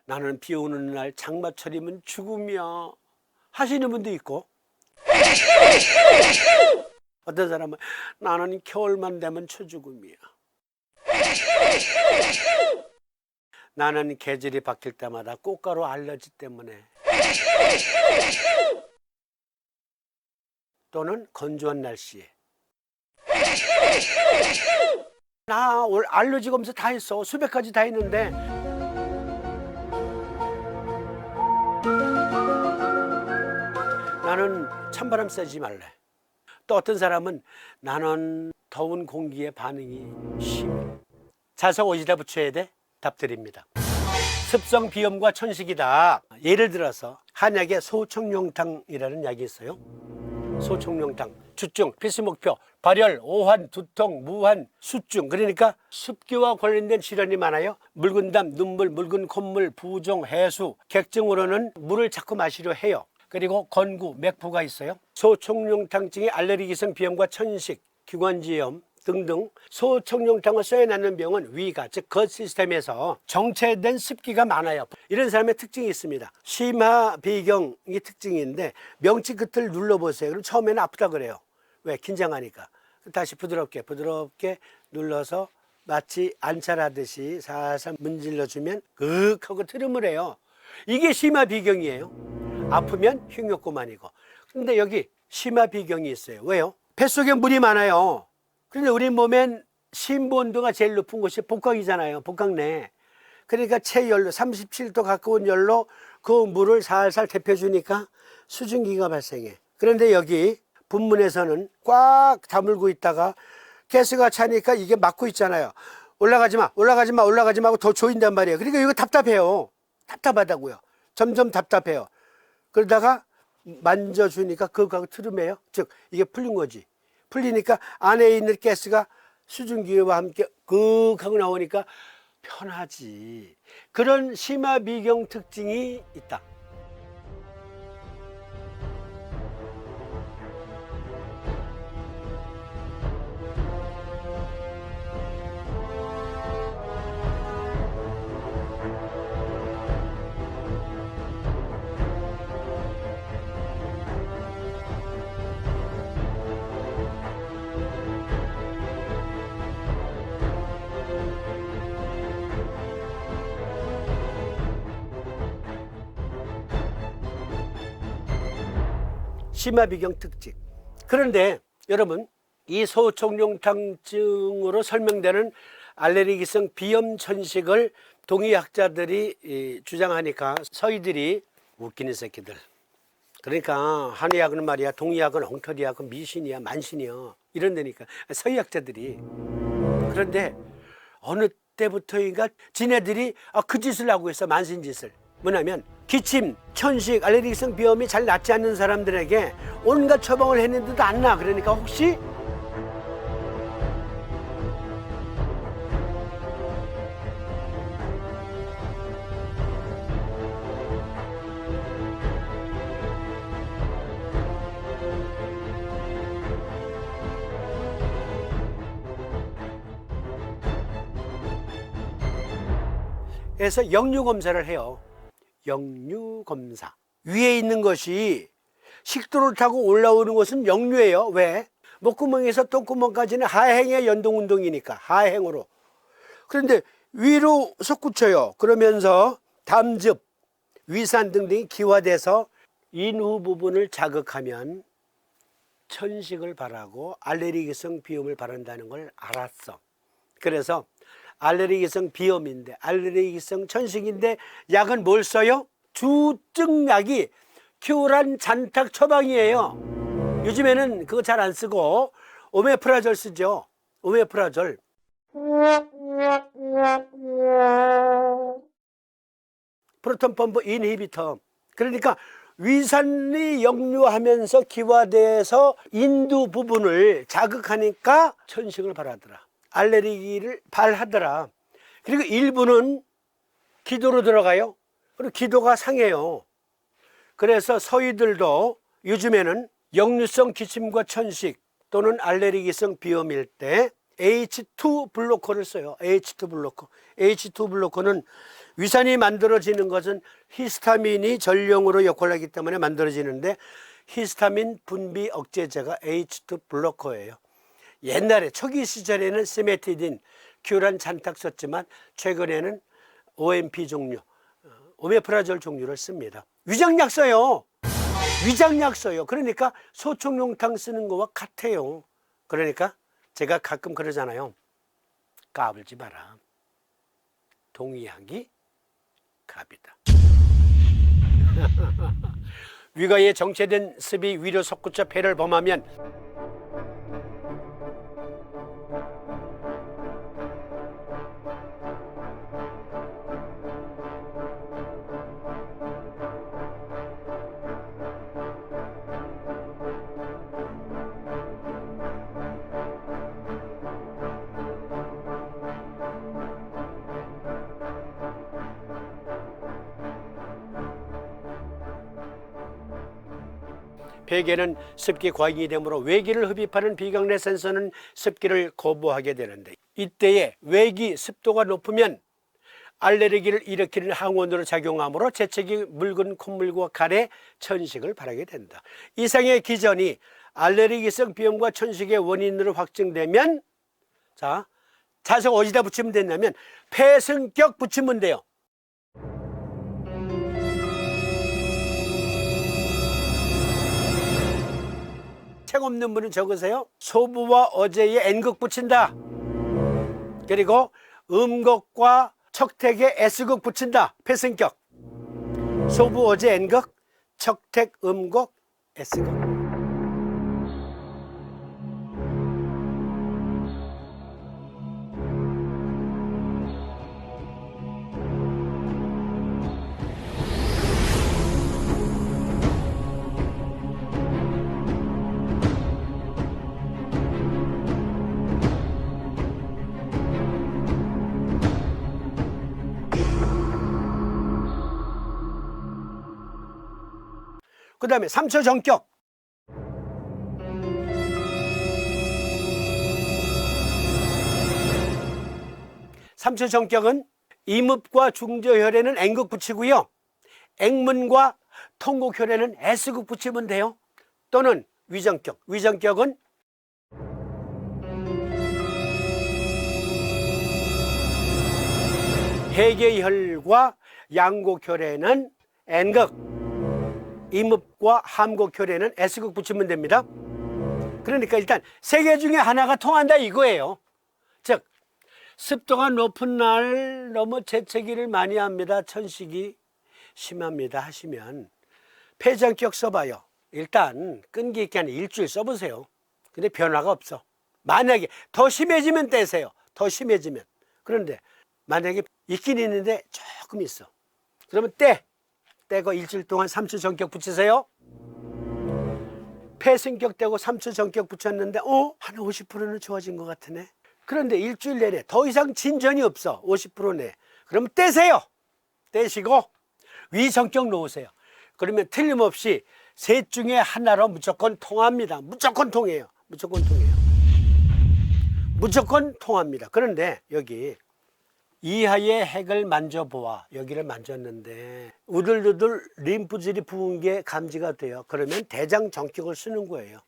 나는 비 오는 날 장마철이면 죽음이야 하시는 분도 있고, 어떤 사람은 나는 겨울만 되면 초죽음이야. 나는 계절이 바뀔 때마다 꽃가루 알러지 때문에, 또는 건조한 날씨에. 나 올 알러지 검사 다 했어. 수백 가지 다 했는데 나는 찬바람 쐬지 말래. 또 어떤 사람은 나는 더운 공기에 반응이 심해. 자석 어디다 붙여야 돼? 답 드립니다. 습성 비염과 천식이다. 예를 들어서 한약에 소청룡탕이라는 약이 있어요. 소청룡탕, 주증, 필수목표, 발열, 오한, 두통, 무한, 수증. 그러니까 습기와 관련된 질환이 많아요. 묽은 담, 눈물, 묽은 콧물, 부종, 해수, 객증으로는 물을 자꾸 마시려 해요. 그리고 건구, 맥부가 있어요. 소청룡탕증이 알레르기성 비염과 천식, 기관지염 등등. 소청룡탕을 써야하는 병은 위가, 즉 것 시스템에서 정체된 습기가 많아요. 이런 사람의 특징이 있습니다. 심화비경이 특징인데 명치 끝을 눌러보세요. 그럼 처음에는 아프다 그래요. 왜? 긴장하니까. 다시 부드럽게 눌러서 마치 안찰하듯이 살살 문질러주면 극 하고 트름을 해요. 이게 심화비경이에요. 아프면 흉욕고만이고. 근데 여기 심화비경이 있어요. 왜요? 뱃속에 물이 많아요. 그런데 우리 몸엔 심부 온도가 제일 높은 곳이 복강이잖아요. 복강내. 그러니까 체열로 37도 가까운 열로 그 물을 살살 데펴주니까 수증기가 발생해. 그런데 여기 분문에서는 꽉 다물고 있다가 가스가 차니까 이게 막고 있잖아요. 올라가지 마 하고 더 조인단 말이에요. 그러니까 이거 답답해요. 답답하다고요. 점점 답답해요. 그러다가 만져주니까 그거하고 트름해요. 즉 이게 풀린 거지. 풀리니까 안에 있는 가스가 수증기와 함께 극 하고 나오니까 편하지. 그런 심화비경 특징이 있다. 심화비경 특징. 그런데 여러분, 이 소청룡탕증으로 설명되는 알레르기성 비염 천식을 동의학자들이 주장하니까 서희들이 웃기는 새끼들. 그러니까 한의학은 말이야, 동의학은 엉터리야, 그 미신이야, 만신이야, 이런다니까 서의학자들이. 그런데 어느 때부터인가 지네들이 그 짓을 하고 있어. 만신짓을. 뭐냐면 기침, 천식, 알레르기성 비염이 잘 낫지 않는 사람들에게 온갖 처방을 했는데도 안 나. 그러니까 혹시 해서 역류검사를 해요. 역류검사. 위에 있는 것이 식도를 타고 올라오는 것은 역류예요. 왜? 목구멍에서 똥구멍까지는 하행의 연동운동이니까 하행으로. 그런데 위로 솟구쳐요. 그러면서 담즙, 위산 등등이 기화돼서 인후 부분을 자극하면 천식을 바라고 알레르기성 비염을 바란다는 걸 알았어. 그래서 알레르기성 비염인데, 알레르기성 천식인데 약은 뭘 써요? 주증약이 큐란 잔탁 처방이에요. 요즘에는 그거 잘 안 쓰고 오메프라졸 쓰죠. 오메프라졸. 프로톤 펌프 인히비터. 그러니까 위산이 역류하면서 기화돼서 인두 부분을 자극하니까 천식을 바라더라. 알레르기를 발하더라. 그리고 일부는 기도로 들어가요. 그리고 기도가 상해요. 그래서 서희들도 요즘에는 역류성 기침과 천식 또는 알레르기성 비염일 때 H2 블로커를 써요. H2 블로커. H2 블로커는 위산이 만들어지는 것은 히스타민이 전령으로 역할을 하기 때문에 만들어지는데 히스타민 분비 억제제가 H2 블로커예요. 옛날에 초기 시절에는 시메티딘, 큐란 잔뜩 썼지만 최근에는 OMP 종류, 오메프라졸 종류를 씁니다. 위장약 써요. 위장약 써요. 그러니까 소총용탕 쓰는 거와 같아요. 그러니까 제가 가끔 그러잖아요. 까불지 마라. 동의하기 갑이다. 위가에 정체된 습이 위로 솟구쳐 폐를 범하면 폐계는 습기 과잉이 되므로 외기를 흡입하는 비강내 센서는 습기를 거부하게 되는데 이때에 외기 습도가 높으면 알레르기를 일으키는 항원으로 작용하므로 재채기, 묽은 콧물과 가래, 천식을 발하게 된다. 이상의 기전이 알레르기성 비염과 천식의 원인으로 확정되면 자, 자석 어디다 붙이면 되냐면 폐승격 붙이면 돼요. 책 없는 분은 적으세요. 소부와 어제에 N극 붙인다. 그리고 음극과 척택에 S극 붙인다. 폐승격. 소부 어제 N극, 척택 음극 S극. 그 다음에 3초 정격. 삼초 정격은 이뭅과 중저혈에는 N극 붙이고요. 앵문과 통곡혈에는 S극 붙이면 돼요. 또는 위정격. 위정격은 해계혈과 양곡혈에는 N극, 이뭅과 함곡혈에는 S극 붙이면 됩니다. 그러니까 일단 세 개 중에 하나가 통한다 이거예요. 즉 습도가 높은 날 너무 재채기를 많이 합니다. 천식이 심합니다 하시면 폐정격 써봐요. 일단 끈기 있게 한 일주일 써보세요. 근데 변화가 없어. 만약에 더 심해지면 떼세요. 더 심해지면. 그런데 만약에 있긴 있는데 조금 있어. 그러면 떼고 일주일 동안 3초 정격 붙이세요. 폐승격 떼고 3초 정격 붙였는데 한 50%는 좋아진 것 같으네. 그런데 일주일 내내 더 이상 진전이 없어. 50% 내. 그러면 떼세요. 떼시고 위정격 놓으세요. 그러면 틀림없이 셋 중에 하나로 무조건 통합니다. 무조건 통해요. 무조건 통해요. 무조건 통합니다. 그런데 여기 이하의 핵을 만져보아. 여기를 만졌는데 우들우들 림프질이 부은 게 감지가 돼요. 그러면 대장 정격을 쓰는 거예요.